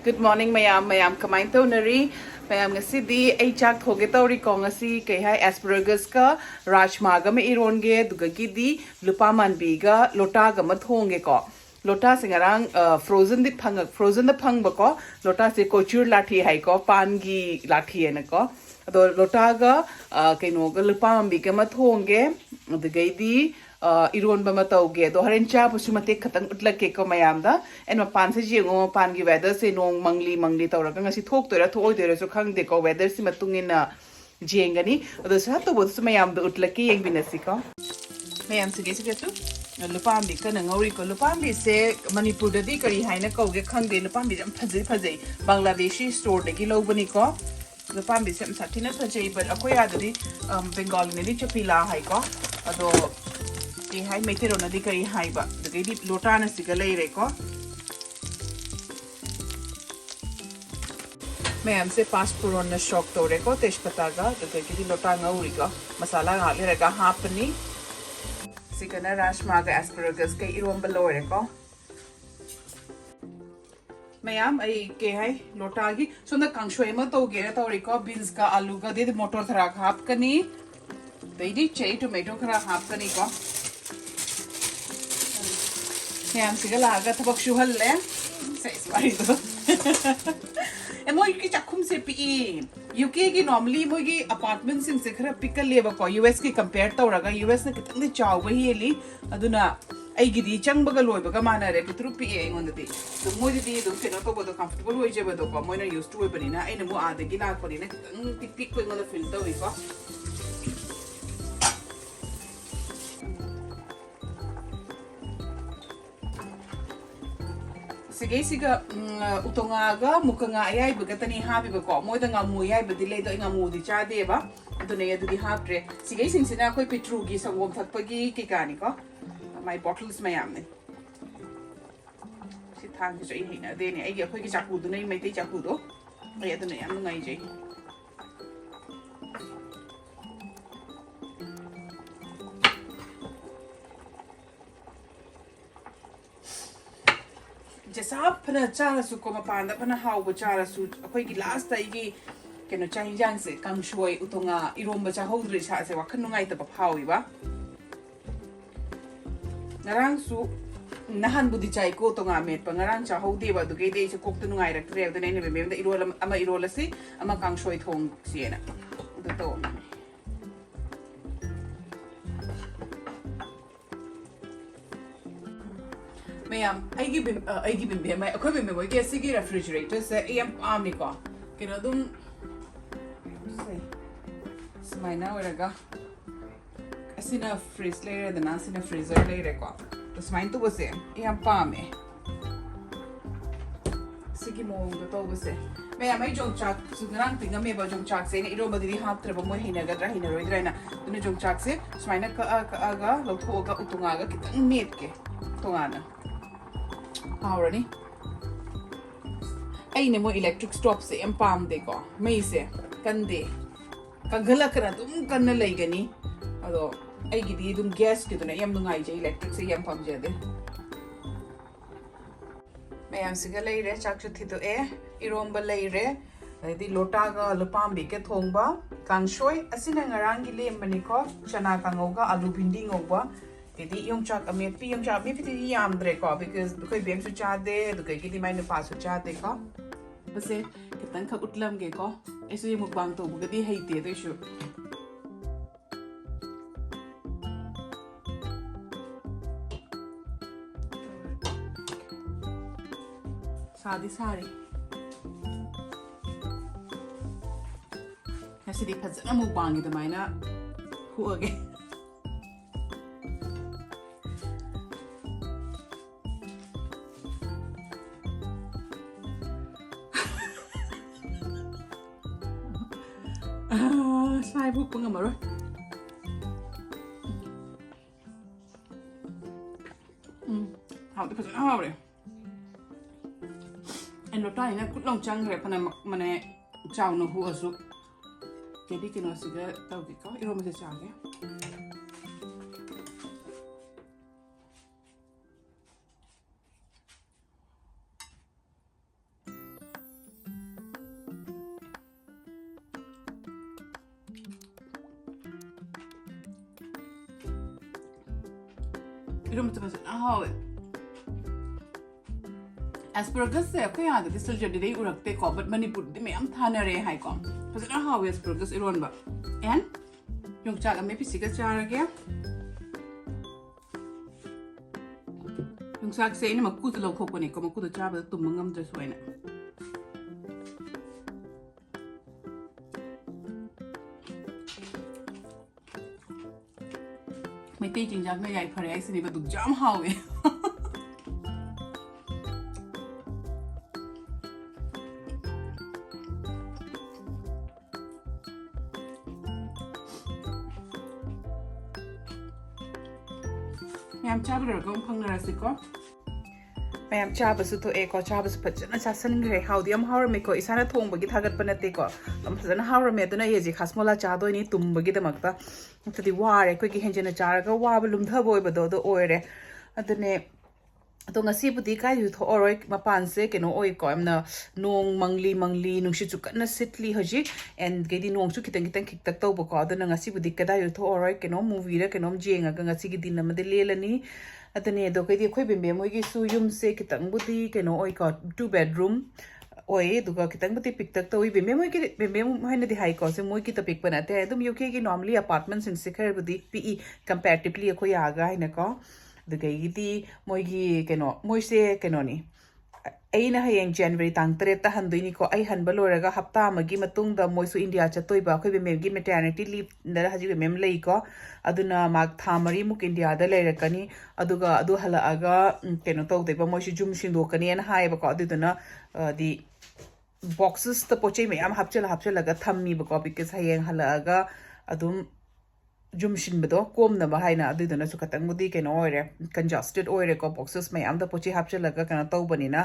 Good morning, mayam. Kamain to nari. Mayam ngasi di ay chak thoge tawri ko ngasi kay hai asparagus ka rajma ga ma iron ge duga gi di lupa manbi ga lota ga ma thonge ko. Lota singarang frozen the phang ba ko lota se kochur lathi hai ko pan gi lathi ena ko. Ado lota ga kaino ga lupa manbi ga ma thonge duga di iron ba matauge do haren cha pusu mate khatang utlak ke ko mayam da en ma pan se jingo pan gi weather se nong mangli tawra ka ngasi thok toira thoi toira so khang de ko weather si matungin na jengani do sa to bo su mayam do utlak ke yeng binasi ko mayam se ge tu lupam bi kana ngori ko lupam bi se manipur da di kari haina ko ge khang de lupam bi jam phajai bangladeshi store de gi lo bani ko lupam bi se sathina phajai but akoi adri bengal ne di chapila hai ko ado hai metero na di kari hai ba dagi di lota na siga lei re ko मैं हमसे 5 पुरोन ना shock तोड़े को तेजपत्ता का दगी di lota ngauri ko masala ha le ga hapni sigana rajma ga asparagus ke iromba lore ko ma'am आई के है लोटा की सुंदर कंशोय म तो गेरे तो रिको बीन्स का आलू का दे मोटर थरा हाफ कनी देदी चई टोमेटो खरा हाफ कनी को मैम सिगला आगा तबक सुहल्ले सेस मारी दो ए मोय की चखुम से पी यूके की नॉर्मली मोय की अपार्टमेंट सिंग से खरा पिकल लेबा को यूएस की कंपेयर तौरगा यूएस ने कितने चाव हेली अदुना ꯑꯩꯒꯤꯗꯤ ꯆꯪꯕꯒ ꯂꯣꯏꯕꯒ ꯃꯥꯟꯅꯔꯦ ꯄꯤꯇ꯭ꯔꯨ ꯄꯤꯛꯑꯦ ꯑꯩꯉꯣꯟꯗꯗꯤ ꯑꯗꯨ ꯃꯣꯏꯗꯗꯤ ꯑꯗꯨꯝ ꯀꯩꯅꯣ ꯇꯧꯕꯗꯣ ꯀꯝꯐꯣꯔꯇꯦꯕꯜ ꯑꯣꯏꯖꯕꯗꯣꯀꯣ ꯃꯣꯏꯅ ꯌꯨꯁ ꯇꯨ ꯑꯣꯏꯕꯅꯤꯅ ꯑꯩꯅ ꯑꯃꯨꯛ ꯑꯥꯗꯒꯤ ꯂꯥꯛꯄꯅꯤꯅ ꯈꯤꯇꯪ ꯄꯤꯛꯄ ꯑꯩꯉꯣꯟꯗ ꯐꯤꯜ ꯇꯧꯋꯤꯀꯣ ꯁꯤꯒꯩꯁꯤꯒ ꯎꯇꯣꯡꯉꯥꯒ ꯃꯨꯀꯉꯥ ꯑꯌꯥꯏꯕꯒꯇꯅꯤ ꯍꯥꯞꯄꯤꯕꯀꯣ ꯃꯣꯏꯗ ꯉꯥꯃꯨ ꯑꯌꯥꯏꯕꯗꯤ ꯂꯩꯗꯣ ꯑꯩ ꯉꯥꯃꯨꯗꯤ ꯆꯥꯗꯦꯕ ꯑꯗꯨꯅ ꯑꯗꯨꯗꯤ ꯍꯥꯞꯇ꯭ꯔꯦ ꯁꯤꯒꯩꯁꯤꯡꯁꯤꯅ ꯑꯩꯈꯣꯏ ꯄꯤꯇ꯭ꯔꯨꯒꯤ ꯁꯪꯒꯣꯝ ꯊꯛꯄꯒꯤ ꯀꯩꯀꯥꯅꯤꯀꯣ ꯃꯥꯏ ꯕꯣꯇꯜꯁ ꯃꯌꯥꯝꯅꯤ ꯊꯥꯡꯁꯤꯁꯨ ꯑꯩ ꯍꯩꯅꯗꯦꯅꯦ ꯑꯩꯒꯤ ꯑꯩꯈꯣꯏꯒꯤ ꯆꯥꯛꯀꯨꯗꯨꯅ ꯑꯩ ꯃꯩꯇꯩ ꯆꯥꯛꯀꯨꯗꯣ ꯑꯩ ꯑꯗꯨꯅ ꯌꯥꯝ ꯅꯨꯡꯉꯥꯏꯖꯩ ꯖꯦꯁꯥ ꯐꯅ ꯆꯥꯔꯁꯨ ꯀꯣ ꯃꯄꯥꯟꯗ ꯐꯅ ꯍꯥꯎꯕ ꯆꯥꯔꯁꯨ ꯑꯩꯈꯣꯏꯒꯤ ꯂꯥꯁꯇ ꯑꯩꯒꯤ ꯀꯩꯅꯣ ꯆꯥꯛ ꯌꯦꯟꯖꯥꯡꯁꯦ ꯀꯥꯡꯁꯣꯏ ꯎꯇꯣꯡꯉꯥ ꯏꯔꯣꯝꯕ ꯆꯥꯍꯧꯗ꯭ꯔꯦ ꯏꯁꯥꯁꯦ ꯋꯥꯈꯜ ꯅꯨꯡꯉꯥꯏꯇꯕ ꯐꯥꯎꯏꯕ ꯉꯔꯥꯡꯁꯨ nahanbudi chai ko to nga met pa ngarang cha hodi ba du ge de se kok tu ngai rak tre de ne me da irol ama irol si ama kang shoi thong siena du to ma'am आईगी बिम मैं अखोय बिम मोय के सिगी refrigerator से M आम नि को केनो दुम से स्माइना वरगा असिना फ्रीज लेयर दना सिना फ्रीजर लेयर को तो स्माइन तो बसे एम पामे सिगी मोंग तो बसे मैं मैं जों चाक सुगरांग तिंगा मे बा जों चाक से ने इरो बदि हाफ ट्रब मोय हिनगद्रा हिनरोइद्राइना दुने जों चाक से स्माइना का आगा लौथोगा उतुंगागा कितन मेट के तोगाना हाउरनी अने मो इलेक्ट्रिक स्टोव से यम पाम देखो मई से कंदे कंगला करा तुम कन्न लेगनी अदो अगी दुम गैस की दुना यम नुंगाई जे इलेक्ट्रिक से यम पाम जेदे मैम सिगा लेरे चाकु थितो ए इरोंबा लेरे दी लोटा गा लुपाम बि के थोंबा कांगशोय असिना ngarang लेमबनी को चना कांगोगा आलू भिंडी ngोबा Didi yung chak amepi ti yam dre ko because koi bem su cha de du kai ki mai nu pa su cha de ko base kitan kha utlam ge ko esu ye mukbang to bu di hei te de shu sari kasi di phajana mukbang ge de mai na hu age sai bu pung amaro how to put it how re en lo tai na kut long chang re phana mane chaw no hu asu ke di kino siga taw ki ko iro me cha ge 이러면 좀 하we asparagus se ko ya de sil jadi dei urak te ko but manipur de me am thanare hai ko fazana hawe asparagus iron ba and yung chaga me pisiga chara ge yung sak se ni makut lo ko ni ko makut chaba tum ngam dre soina mai te jing jak me yai phare ai sini ba du jam hawe mayam chabra gong phangna rasiko mayam chabasu to e ko chabasu phajana chasan gre haudi am hawra me ko isana thong bagi thagat panate ko am phajana hawra me duna ye ji khasmola cha do ni tum bagi damakta tadi ware ko gi henjena charaga wa balum tha boy bado do oire adune to ngasi budi kai yu tho oroi mapan se keno oi ko amna nong mangli nung shi chu kana sitli hoji and ge di nong chu kitang khik tak to bo ko aduna ngasi budi kada yu tho oroi keno movie ra keno jenga ga ngasi gi din na de lelani adune do ke di khoi bembe moi gi su yum se kitang budi keno oi ko 2 bedroom oi duga kitang budi pik tak to wi bembe moi ki bembe moi na di hai ko se moi ki to pik banate adum uk gi normally apartments in sikher budi pe comparatively ko ya ga ina ko the gaydi moigi keno moise kenoni aina hayeng January tang 3 ta handoi ko ai han baloraga hafta magi matung da moisu India chatoi ba khoi mem gi maternity leave da haji mem lei ko aduna mak thamari muk India da leirakani aduga adu hala aga keno to de ba moisu jum shindo kani an hai ba ko aduna di boxes ta poche me am hapchela ga thammi ba ko because hayeng hala aga adum jumshin bado kom na bahai na adu dana su katang mudi ke no ore congested ore ko boxes mai am da pochi hapche laga kana tau bani na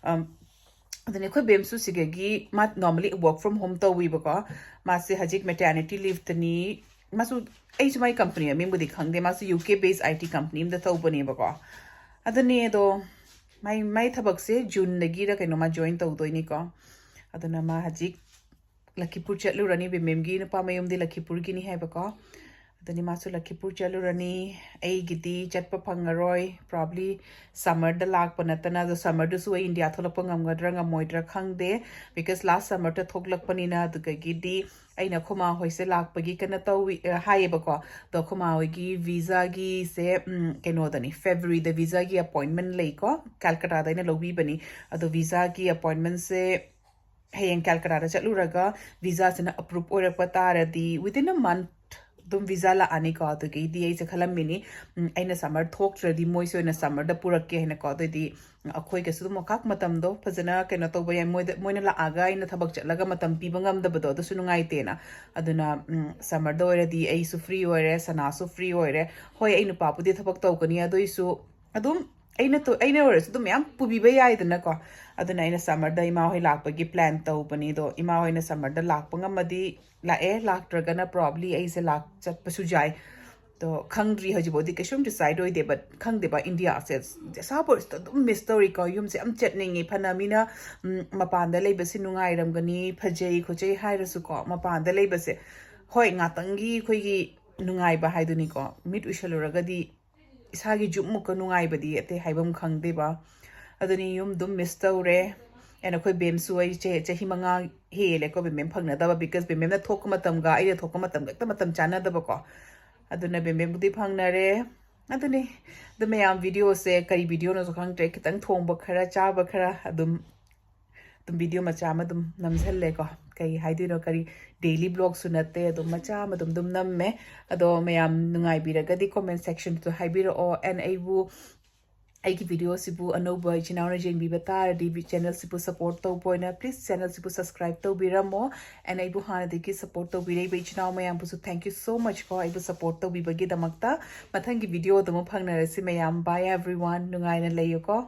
adane khoi bem su sigegi ma normally work from home to wi bako ma se hajik maternity leave tani ma su HMI company mi mudi khangde ma su UK based IT company da tau bani bako adane do mai thabak se June lagi ra kaino ma join tau doi ni ko adana ma hajik Lakipur chatlu rani be memgi na pa mayum de Lakipur gi ni hai bako adani masu Lakipur chalurani ai gidi chatpa phangaroi probably summer da lak panatana the summer du su India tholapang ngamgadra ngamoidra khangde because last summer ta thoklak panina du gidi aina khoma hoise lak pagi kana taw haiba ko to khoma gi visa gi se keno dani February the visa gi appointment lei ko Calcutta da ina lobi bani ado visa gi appointment se hayeng Calcutta da chaluraga visa sena approve ora patara di within a month dum visa la ani ko to ge di ai se khalam mini aina summer thok tradi moi so na summer da purak ke hena ko to di akhoi ke su mo kak matam do phajana ke na to boy moi na la aga ina thabak chalaga matam pi bangam da bado to sunu ngai te na aduna summer do re di ai su free ore sana su free ore hoi ai nu pa pu di thabak to ko ni adoi su adum aina ore su dum yam pubi ba yai da na ko aduna aina summer da ima hoi lak pa gi plan to pani do ima hoi na summer da lak pa ngamadi la lak tragana probably ai se lak chat pasu jai to khangri haji bodi ke shum decide oi de but khang de ba India says support to dum mystery ko yum se am chat ningi phanamina mapan da lei basi nungai ram gani phajei khojei hai rasu ko mapan da lei base hoi nga tangi khoi gi nungai ba hai duni ko mit ushaluraga di isagi jummu ko nungai badi ate haibam khang de ba aduni yum dum mystery and akhoi bem su ai che hi manga he le ko bem phangna da because bem na thok matam ga ai thok matam ga matam chana da ko aduna bem budi phangna re aduni the mayam video se kari video no khang tre kitang thong ba khara cha ba khara adum video macha ma dum namsel le ko kai haidi no kari daily blog sunate adum macha ma dum namme ado mayam nungai biraga di comment section to haibiro o and aibu aiki video sibu anoba chinauna jeng bi bata di channel sibu support to poina please channel sibu subscribe to biramo and aibu hana de ki support to bi rei chinau mayam bu thank you so much for aibu support to bi bagi damakta mathangi video dum phangna resi mayam bye everyone nungai na leyo ko